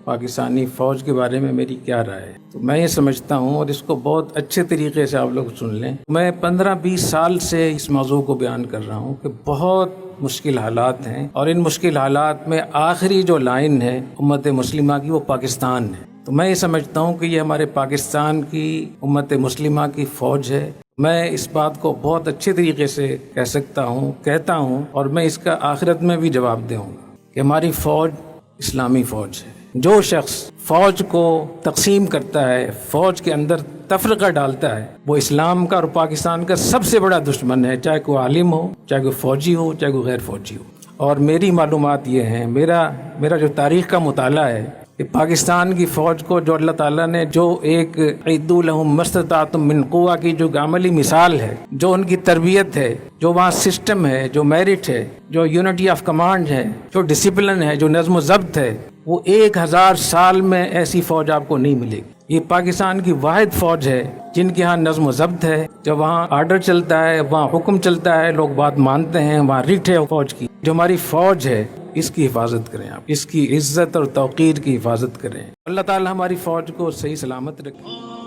پاکستانی فوج کے بارے میں میری کیا رائے ہے، تو میں یہ سمجھتا ہوں، اور اس کو بہت اچھے طریقے سے آپ لوگ سن لیں، میں 15-20 سال سے اس موضوع کو بیان کر رہا ہوں کہ بہت مشکل حالات ہیں، اور ان مشکل حالات میں آخری جو لائن ہے امت مسلمہ کی وہ پاکستان ہے۔ تو میں یہ سمجھتا ہوں کہ یہ ہمارے پاکستان کی امت مسلمہ کی فوج ہے۔ میں اس بات کو بہت اچھے طریقے سے کہہ سکتا ہوں، کہتا ہوں، اور میں اس کا آخرت میں بھی جواب دوں گا کہ ہماری فوج اسلامی فوج ہے۔ جو شخص فوج کو تقسیم کرتا ہے، فوج کے اندر تفرقہ ڈالتا ہے، وہ اسلام کا اور پاکستان کا سب سے بڑا دشمن ہے، چاہے کوئی عالم ہو، چاہے کوئی فوجی ہو، چاہے کوئی غیر فوجی ہو۔ اور میری معلومات یہ ہیں، میرا جو تاریخ کا مطالعہ ہے کہ پاکستان کی فوج کو جو اللہ تعالیٰ نے جو ایک اعدوا لہم ما استطعتم من قوہ کی جو عملی مثال ہے، جو ان کی تربیت ہے، جو وہاں سسٹم ہے، جو میرٹ ہے، جو یونٹی آف کمانڈ ہے، جو ڈسپلن ہے، جو نظم و ضبط ہے، وہ 1000 سال میں ایسی فوج آپ کو نہیں ملے گی۔ یہ پاکستان کی واحد فوج ہے جن کے ہاں نظم و ضبط ہے، جب وہاں آرڈر چلتا ہے، وہاں حکم چلتا ہے، لوگ بات مانتے ہیں، وہاں ریٹ ہے فوج کی۔ جو ہماری فوج ہے اس کی حفاظت کریں، آپ اس کی عزت اور توقیر کی حفاظت کریں۔ اللہ تعالی ہماری فوج کو صحیح سلامت رکھے۔